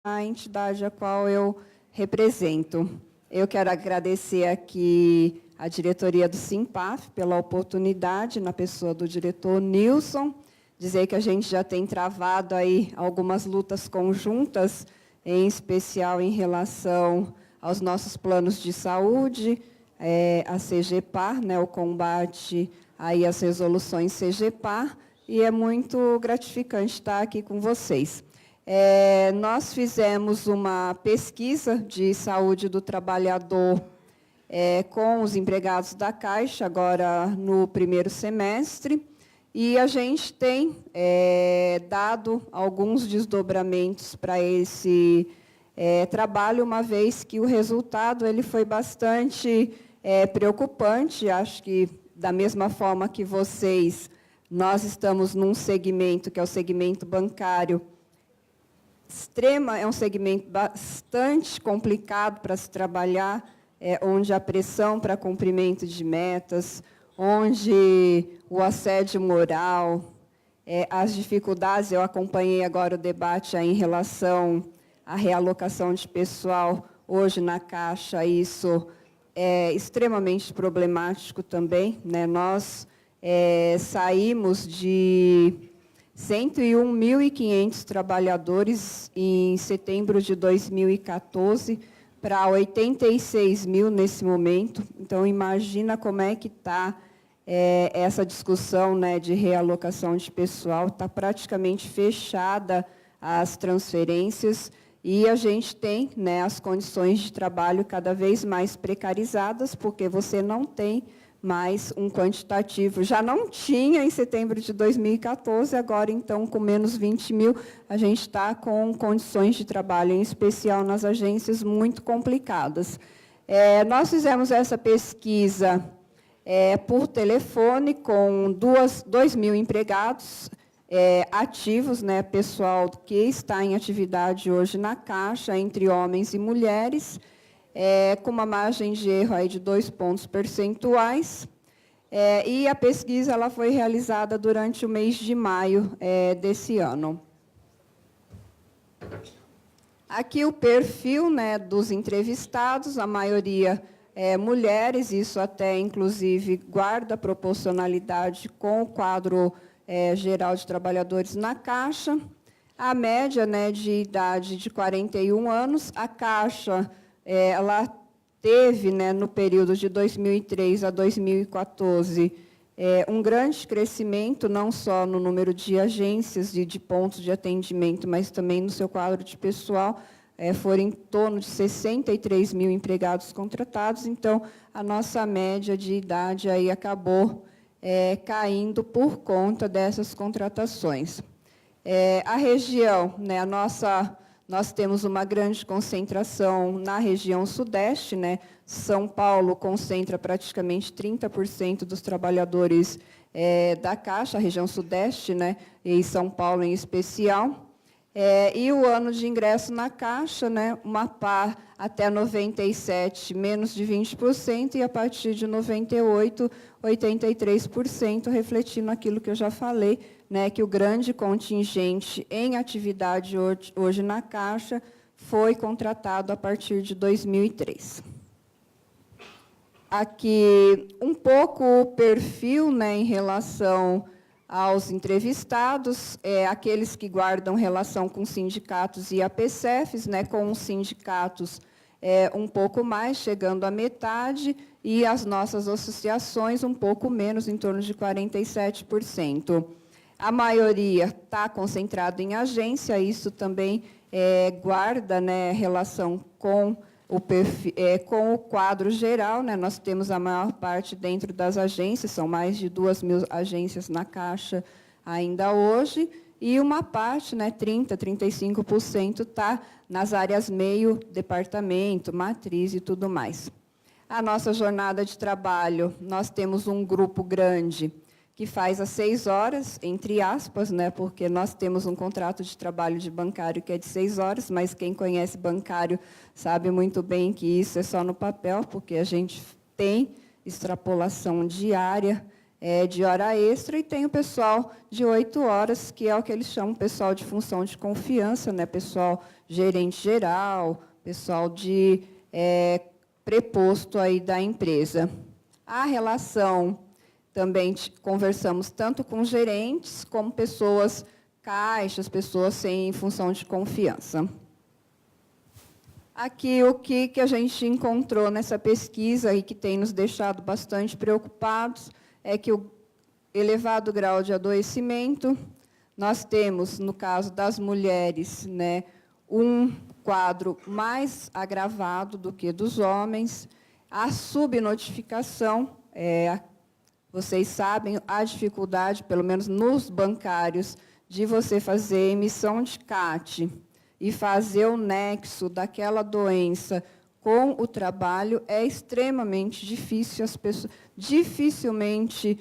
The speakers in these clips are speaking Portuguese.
a entidade a qual eu represento. Eu quero agradecer aqui a diretoria do Simpaf pela oportunidade, na pessoa do diretor Nilson, dizer que a gente já tem travado aí algumas lutas conjuntas, em especial em relação aos nossos planos de saúde, a CGPAR, né, o combate aí às resoluções CGPAR, e é muito gratificante estar aqui com vocês. Nós fizemos uma pesquisa de saúde do trabalhador com os empregados da Caixa, agora no primeiro semestre, e a gente tem dado alguns desdobramentos para esse trabalho, uma vez que o resultado ele foi bastante preocupante. Acho que, da mesma forma que vocês, nós estamos num segmento, que é o segmento bancário, é um segmento bastante complicado para se trabalhar, onde a pressão para cumprimento de metas, onde o assédio moral, as dificuldades. Eu acompanhei agora o debate aí em relação à realocação de pessoal. Hoje, na Caixa, isso é extremamente problemático também, né? Nós saímos de 101.500 trabalhadores em setembro de 2014 para 86 mil nesse momento. Então, imagina como é que está essa discussão, né, de realocação de pessoal. Está praticamente fechada as transferências e a gente tem, né, as condições de trabalho cada vez mais precarizadas, porque você não tem mais um quantitativo. Já não tinha em setembro de 2014, agora, então, com menos 20 mil, a gente está com condições de trabalho, em especial nas agências, muito complicadas. Nós fizemos essa pesquisa por telefone com 2.000 empregados ativos, né, pessoal que está em atividade hoje na Caixa, entre homens e mulheres, com uma margem de erro aí de 2 pontos percentuais, e a pesquisa ela foi realizada durante o mês de maio desse ano. Aqui o perfil, né, dos entrevistados, a maioria mulheres, isso até, inclusive, guarda proporcionalidade com o quadro geral de trabalhadores na Caixa. A média, né, de idade de 41 anos, a Caixa ela teve, né, no período de 2003 a 2014, um grande crescimento, não só no número de agências e de pontos de atendimento, mas também no seu quadro de pessoal. Foram em torno de 63 mil empregados contratados. Então, a nossa média de idade aí acabou caindo por conta dessas contratações. A região, né, nós temos uma grande concentração na região sudeste, né? São Paulo concentra praticamente 30% dos trabalhadores da Caixa, a região sudeste, né? E São Paulo em especial. E o ano de ingresso na Caixa, né? Uma par até 97, menos de 20%, e a partir de 98, 83%, refletindo aquilo que eu já falei, né, que o grande contingente em atividade hoje na Caixa foi contratado a partir de 2003. Aqui, um pouco o perfil, né, em relação aos entrevistados, aqueles que guardam relação com sindicatos e APCEFs, né, com os sindicatos um pouco mais, chegando à metade, e as nossas associações um pouco menos, em torno de 47%. A maioria está concentrada em agência, isso também guarda, né, relação com com o quadro geral, né? Nós temos a maior parte dentro das agências, são mais de 2.000 agências na Caixa ainda hoje, e uma parte, né, 30%, 35%, está nas áreas meio, departamento, matriz e tudo mais. A nossa jornada de trabalho, nós temos um grupo grande que faz às 6 horas, entre aspas, né, porque nós temos um contrato de trabalho de bancário que é de 6 horas, mas quem conhece bancário sabe muito bem que isso é só no papel, porque a gente tem extrapolação diária de hora extra, e tem o pessoal de 8 horas, que é o que eles chamam pessoal de função de confiança, né? Pessoal gerente geral, pessoal de preposto aí da empresa. A relação, também conversamos tanto com gerentes, como pessoas caixas, pessoas sem função de confiança. Aqui, o que a gente encontrou nessa pesquisa e que tem nos deixado bastante preocupados é que o elevado grau de adoecimento, nós temos, no caso das mulheres, né, um quadro mais agravado do que dos homens, a subnotificação, vocês sabem a dificuldade, pelo menos nos bancários, de você fazer emissão de CAT e fazer o nexo daquela doença com o trabalho é extremamente difícil. As pessoas, dificilmente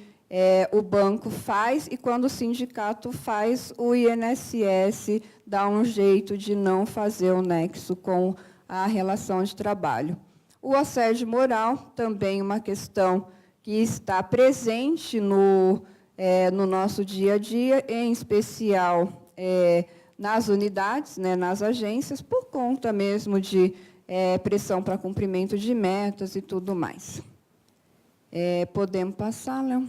o banco faz, e quando o sindicato faz, o INSS dá um jeito de não fazer o nexo com a relação de trabalho. O assédio moral, também uma questão que está presente no nosso dia a dia, em especial nas unidades, né, nas agências, por conta mesmo de pressão para cumprimento de metas e tudo mais. Podemos passar, Léo?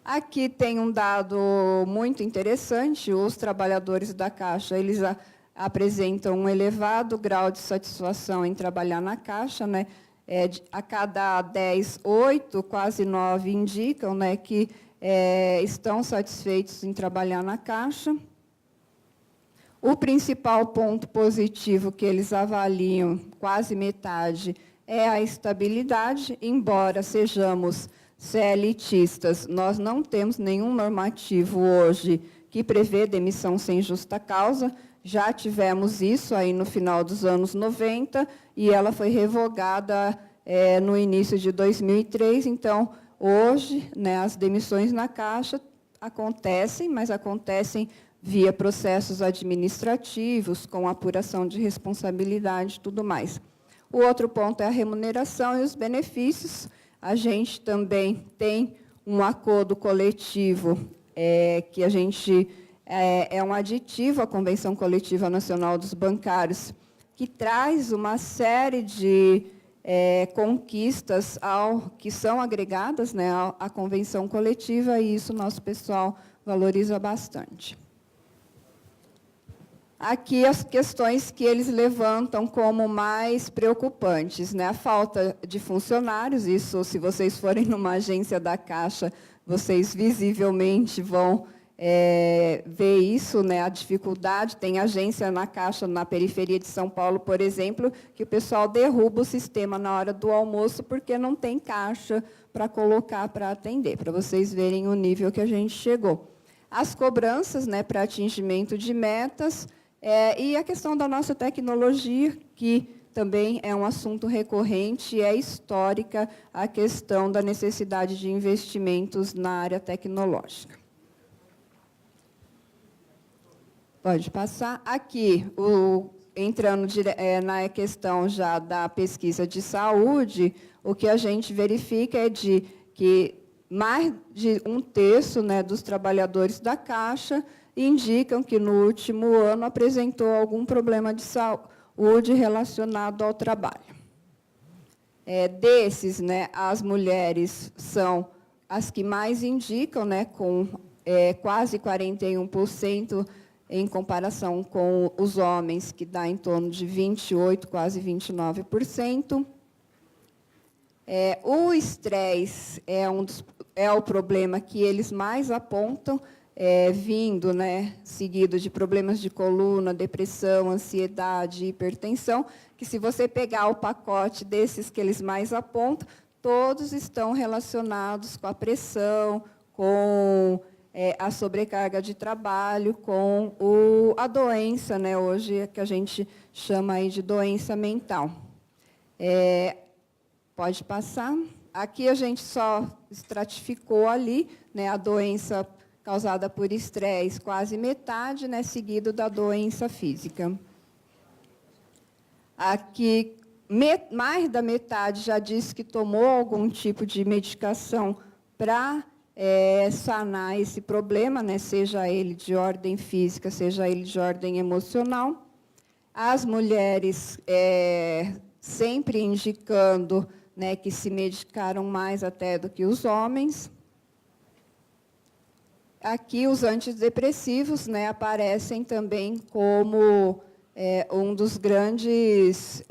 Aqui tem um dado muito interessante. Os trabalhadores da Caixa, eles apresentam um elevado grau de satisfação em trabalhar na Caixa, né? A cada 10, 8, quase 9 indicam, né, que estão satisfeitos em trabalhar na Caixa. O principal ponto positivo que eles avaliam, quase metade, é a estabilidade. Embora sejamos CLTistas, nós não temos nenhum normativo hoje que prevê demissão sem justa causa. Já tivemos isso aí no final dos anos 90, e ela foi revogada no início de 2003. Então, hoje, né, as demissões na Caixa acontecem, mas acontecem via processos administrativos, com apuração de responsabilidade e tudo mais. O outro ponto é a remuneração e os benefícios. A gente também tem um acordo coletivo, que a gente é um aditivo à Convenção Coletiva Nacional dos Bancários, que traz uma série de conquistas que são agregadas, né, à Convenção Coletiva, e isso nosso pessoal valoriza bastante. Aqui as questões que eles levantam como mais preocupantes, né? A falta de funcionários. Isso, se vocês forem numa agência da Caixa, vocês visivelmente vão ver isso, né? A dificuldade. Tem agência na Caixa, na periferia de São Paulo, por exemplo, que o pessoal derruba o sistema na hora do almoço porque não tem caixa para colocar, para atender, para vocês verem o nível que a gente chegou. As cobranças, né, para atingimento de metas, e a questão da nossa tecnologia, que também é um assunto recorrente, é histórica a questão da necessidade de investimentos na área tecnológica. Pode passar. Aqui, entrando na questão já da pesquisa de saúde, o que a gente verifica é que mais de 1/3, né, dos trabalhadores da Caixa indicam que, no último ano, apresentou algum problema de saúde relacionado ao trabalho. Desses, né, as mulheres são as que mais indicam, né, com quase 41%, em comparação com os homens, que dá em torno de 28%, quase 29%. O estresse é o problema que eles mais apontam, vindo, né, seguido de problemas de coluna, depressão, ansiedade, hipertensão, que, se você pegar o pacote desses que eles mais apontam, todos estão relacionados com a pressão, com a sobrecarga de trabalho, com a doença, né, hoje, que a gente chama aí de doença mental. Pode passar. Aqui a gente só estratificou ali, né, a doença causada por estresse, quase metade, né, seguido da doença física. Aqui, mais da metade já disse que tomou algum tipo de medicação para sanar esse problema, né, seja ele de ordem física, seja ele de ordem emocional. As mulheres sempre indicando, né, que se medicaram mais até do que os homens. Aqui os antidepressivos, né, aparecem também como um dos grandes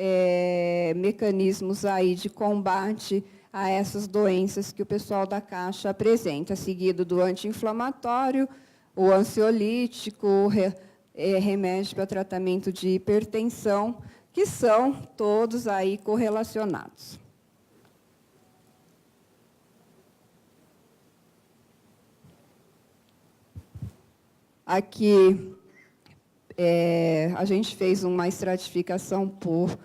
mecanismos aí de combate a essas doenças que o pessoal da Caixa apresenta, seguido do anti-inflamatório, o ansiolítico, remédio para tratamento de hipertensão, que são todos aí correlacionados. Aqui a gente fez uma estratificação por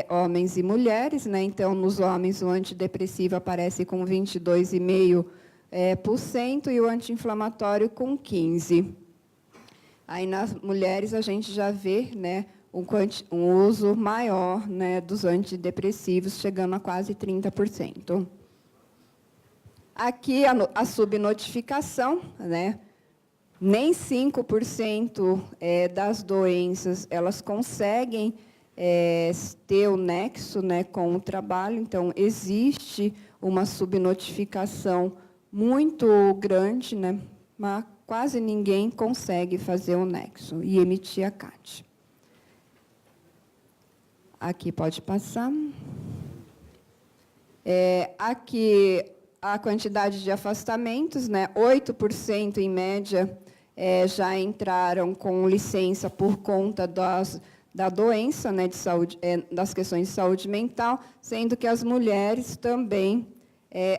homens e mulheres, né? Então, nos homens, o antidepressivo aparece com 22,5% e o anti-inflamatório com 15%. Aí, nas mulheres, a gente já vê, né, um uso maior, né, dos antidepressivos, chegando a quase 30%. Aqui, a subnotificação, né? Nem 5% das doenças elas conseguem ter o nexo, né, com o trabalho. Então, existe uma subnotificação muito grande, né, mas quase ninguém consegue fazer o nexo e emitir a CAT. Aqui pode passar. Aqui a quantidade de afastamentos, né, 8% em média já entraram com licença por conta da doença, né, de saúde, das questões de saúde mental, sendo que as mulheres também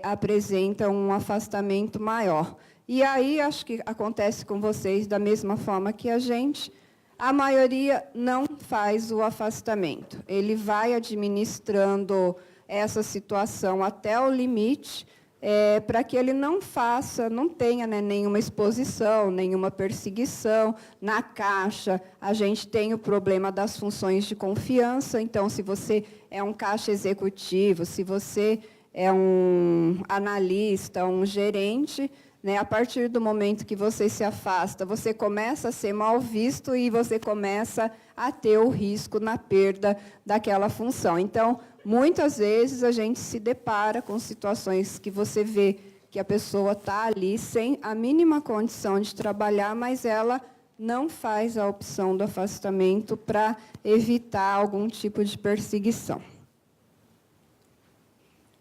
apresentam um afastamento maior. E aí, acho que acontece com vocês da mesma forma que a gente, a maioria não faz o afastamento. Ele vai administrando essa situação até o limite, para que ele não tenha, né, nenhuma exposição, nenhuma perseguição. Na Caixa, a gente tem o problema das funções de confiança. Então, se você é um caixa executivo, se você é um analista, um gerente, né, a partir do momento que você se afasta, você começa a ser mal visto e você começa a ter o risco na perda daquela função. Então, muitas vezes a gente se depara com situações que você vê que a pessoa está ali sem a mínima condição de trabalhar, mas ela não faz a opção do afastamento para evitar algum tipo de perseguição.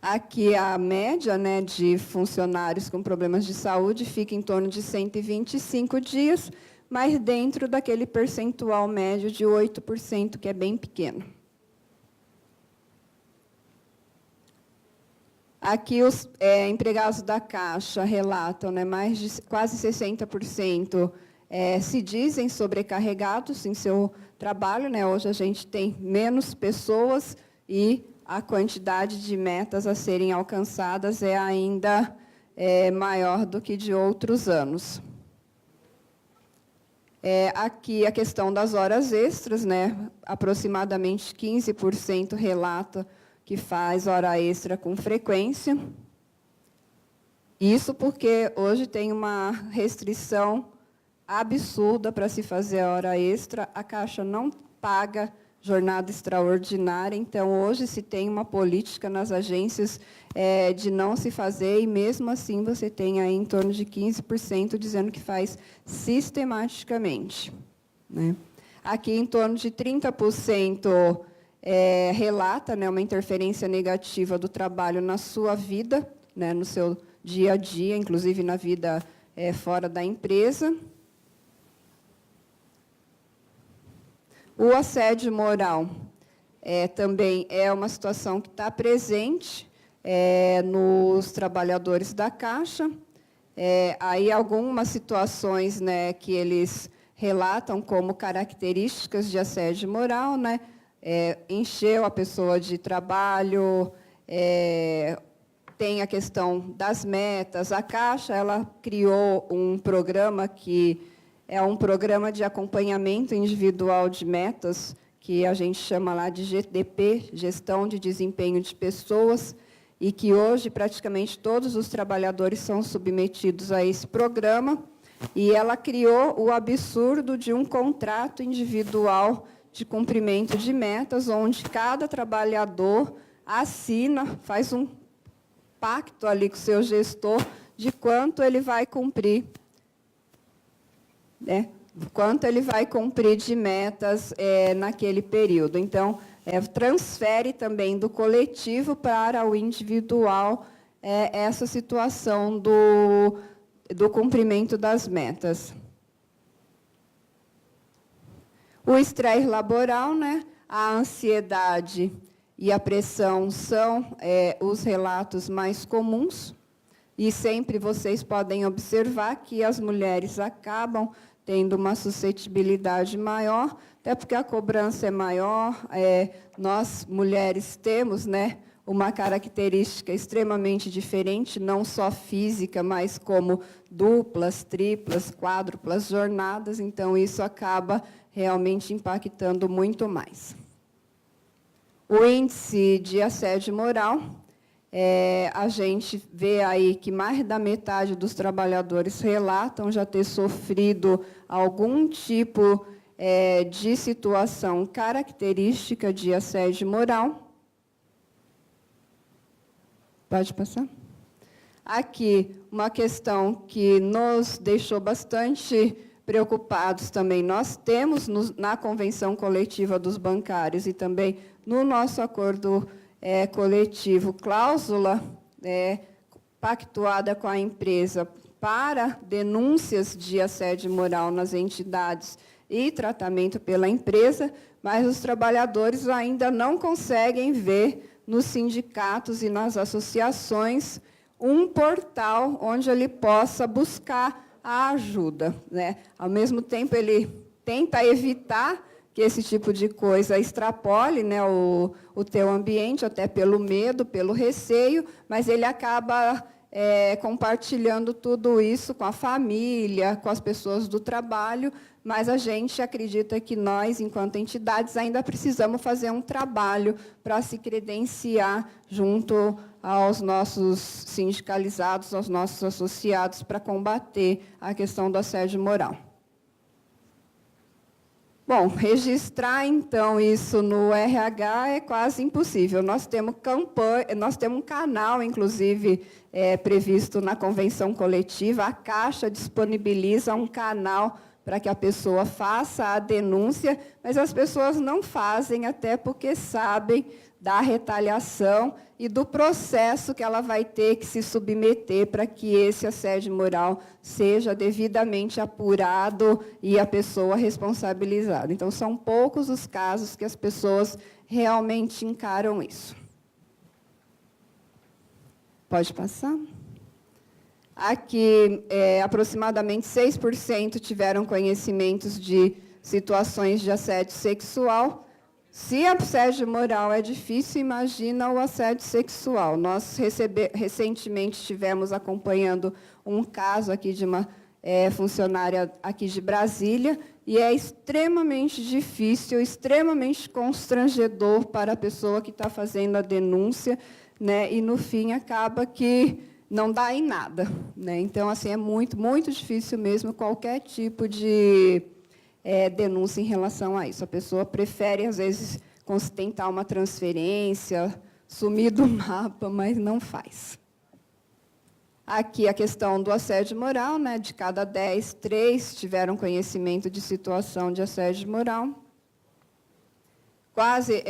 Aqui a média, né, de funcionários com problemas de saúde fica em torno de 125 dias, mas dentro daquele percentual médio de 8%, que é bem pequeno. Aqui os empregados da Caixa relatam, né, mais de quase 60% se dizem sobrecarregados em seu trabalho, né? Hoje a gente tem menos pessoas e a quantidade de metas a serem alcançadas é ainda maior do que de outros anos. Aqui a questão das horas extras, né? Aproximadamente 15% relata que faz hora extra com frequência. Isso porque hoje tem uma restrição absurda para se fazer hora extra. A Caixa não paga jornada extraordinária, então hoje se tem uma política nas agências de não se fazer, e mesmo assim você tem aí em torno de 15% dizendo que faz sistematicamente, né? Aqui em torno de 30% relata, né, uma interferência negativa do trabalho na sua vida, né, no seu dia a dia, inclusive na vida fora da empresa. O assédio moral também é uma situação que está presente nos trabalhadores da Caixa. Aí algumas situações, né, que eles relatam como características de assédio moral, né, encheu a pessoa de trabalho, tem a questão das metas. A Caixa ela criou um programa que é um programa de acompanhamento individual de metas, que a gente chama lá de GDP, Gestão de Desempenho de Pessoas, e que hoje praticamente todos os trabalhadores são submetidos a esse programa, e ela criou o absurdo de um contrato individual de cumprimento de metas, onde cada trabalhador assina, faz um pacto ali com o seu gestor de quanto ele vai cumprir, né? Quanto ele vai cumprir de metas naquele período. Então, transfere também do coletivo para o individual essa situação do cumprimento das metas. O estresse laboral, né? A ansiedade e a pressão são os relatos mais comuns, e sempre vocês podem observar que as mulheres acabam tendo uma suscetibilidade maior, até porque a cobrança é maior. Nós, mulheres, temos, né, uma característica extremamente diferente, não só física, mas como duplas, triplas, quádruplas jornadas, então isso acaba realmente impactando muito mais. O índice de assédio moral, a gente vê aí que mais da metade dos trabalhadores relatam já ter sofrido algum tipo de situação característica de assédio moral. Pode passar? Aqui, uma questão que nos deixou bastante preocupados também. Nós temos na Convenção Coletiva dos Bancários e também no nosso acordo coletivo, cláusula pactuada com a empresa para denúncias de assédio moral nas entidades e tratamento pela empresa, mas os trabalhadores ainda não conseguem ver nos sindicatos e nas associações um portal onde ele possa buscar a ajuda, né? Ao mesmo tempo, ele tenta evitar que esse tipo de coisa extrapole, né, o teu ambiente, até pelo medo, pelo receio, mas ele acaba compartilhando tudo isso com a família, com as pessoas do trabalho, mas a gente acredita que nós, enquanto entidades, ainda precisamos fazer um trabalho para se credenciar junto aos nossos sindicalizados, aos nossos associados, para combater a questão do assédio moral. Bom, registrar, então, isso no RH é quase impossível. Nós temos um canal, inclusive, previsto na convenção coletiva. A Caixa disponibiliza um canal para que a pessoa faça a denúncia, mas as pessoas não fazem, até porque sabem da retaliação e do processo que ela vai ter que se submeter para que esse assédio moral seja devidamente apurado e a pessoa responsabilizada. Então, são poucos os casos que as pessoas realmente encaram isso. Pode passar? Aqui, aproximadamente 6% tiveram conhecimentos de situações de assédio sexual. Se assédio moral é difícil, imagina o assédio sexual. Nós recentemente estivemos acompanhando um caso aqui de uma funcionária aqui de Brasília, e é extremamente difícil, extremamente constrangedor para a pessoa que está fazendo a denúncia, né? E, no fim, acaba que não dá em nada, né? Então, assim, é muito, muito difícil mesmo qualquer tipo de denúncia em relação a isso. A pessoa prefere, às vezes, tentar uma transferência, sumir do mapa, mas não faz. Aqui a questão do assédio moral, né? De cada 10, 3 tiveram conhecimento de situação de assédio moral. Quase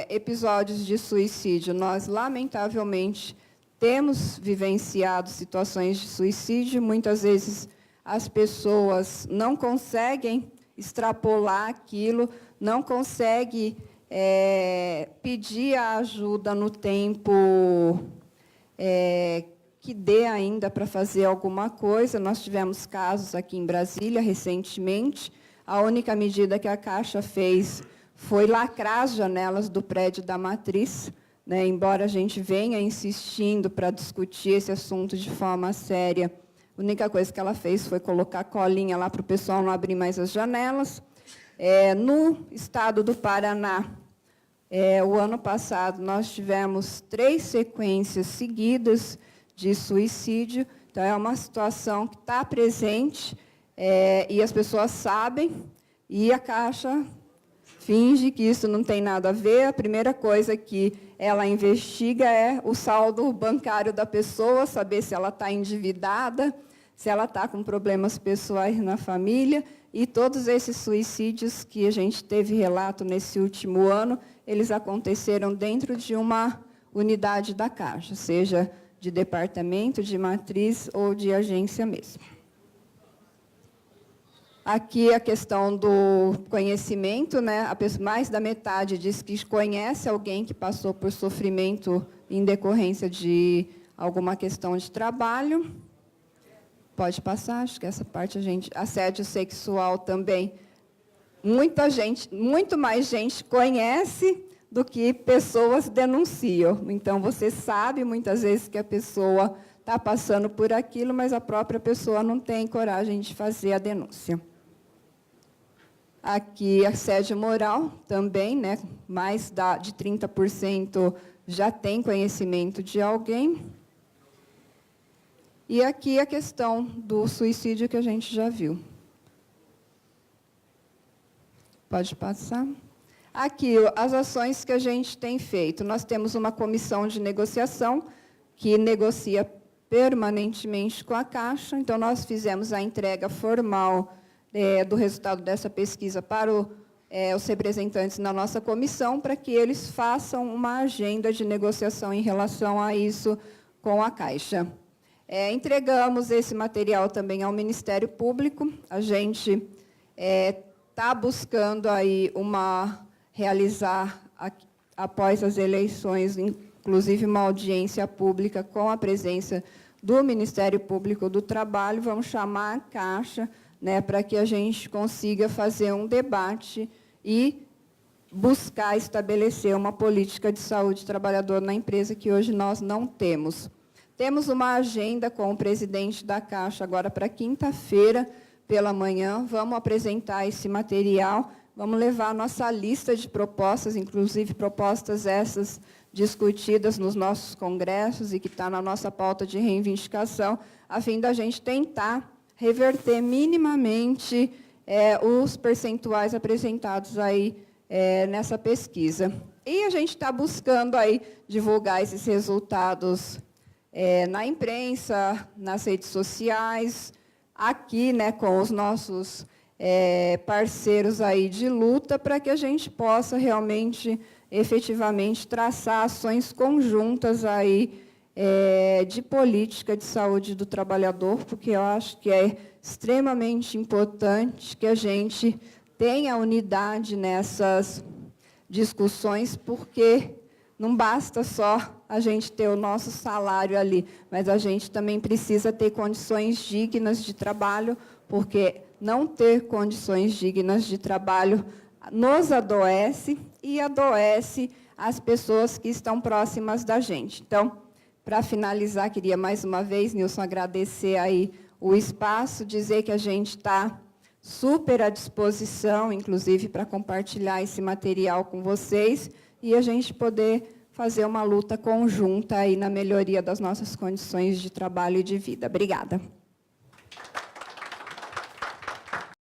episódios de suicídio. Nós, lamentavelmente, temos vivenciado situações de suicídio. Muitas vezes as pessoas não conseguem extrapolar aquilo, não conseguem pedir a ajuda no tempo que dê ainda para fazer alguma coisa. Nós tivemos casos aqui em Brasília, recentemente. A única medida que a Caixa fez foi lacrar as janelas do prédio da Matriz, né? Embora a gente venha insistindo para discutir esse assunto de forma séria, a única coisa que ela fez foi colocar colinha lá para o pessoal não abrir mais as janelas. No estado do Paraná, O ano passado, nós tivemos 3 sequências seguidas de suicídio, então é uma situação que está presente, e as pessoas sabem, e a Caixa finge que isso não tem nada a ver. A primeira coisa que ela investiga é o saldo bancário da pessoa, saber se ela está endividada, se ela está com problemas pessoais na família, e todos esses suicídios que a gente teve relato nesse último ano, eles aconteceram dentro de uma unidade da Caixa, seja de departamento, de matriz ou de agência mesmo. Aqui a questão do conhecimento, né? Mais da metade diz que conhece alguém que passou por sofrimento em decorrência de alguma questão de trabalho. Pode passar, acho que essa parte a gente... Assédio sexual também. Muita gente, muito mais gente conhece do que pessoas denunciam. Então, você sabe muitas vezes que a pessoa está passando por aquilo, mas a própria pessoa não tem coragem de fazer a denúncia. Aqui, assédio moral também, né? Mais de 30% já tem conhecimento de alguém. E aqui a questão do suicídio que a gente já viu. Pode passar. Aqui, as ações que a gente tem feito. Nós temos uma comissão de negociação que negocia permanentemente com a Caixa. Então, nós fizemos a entrega formal do resultado dessa pesquisa para os representantes na nossa comissão, para que eles façam uma agenda de negociação em relação a isso com a Caixa. Entregamos esse material também ao Ministério Público. A gente está buscando aí realizar, após as eleições, inclusive uma audiência pública com a presença do Ministério Público do Trabalho. Vamos chamar a Caixa, né, para que a gente consiga fazer um debate e buscar estabelecer uma política de saúde do trabalhador na empresa que hoje nós não temos. Temos uma agenda com o presidente da Caixa agora para quinta-feira pela manhã. Vamos apresentar esse material, vamos levar a nossa lista de propostas, inclusive propostas essas discutidas nos nossos congressos e que está na nossa pauta de reivindicação, a fim da gente tentar reverter minimamente os percentuais apresentados aí nessa pesquisa. E a gente está buscando aí divulgar esses resultados na imprensa, nas redes sociais, aqui, né, com os nossos parceiros aí de luta, para que a gente possa realmente, efetivamente, traçar ações conjuntas aí, de política de saúde do trabalhador, porque eu acho que é extremamente importante que a gente tenha unidade nessas discussões, porque não basta só a gente ter o nosso salário ali, mas a gente também precisa ter condições dignas de trabalho, porque não ter condições dignas de trabalho nos adoece e adoece as pessoas que estão próximas da gente. Então, para finalizar, queria mais uma vez, Nilson, agradecer aí o espaço, dizer que a gente está super à disposição, inclusive, para compartilhar esse material com vocês e a gente poder fazer uma luta conjunta aí na melhoria das nossas condições de trabalho e de vida. Obrigada.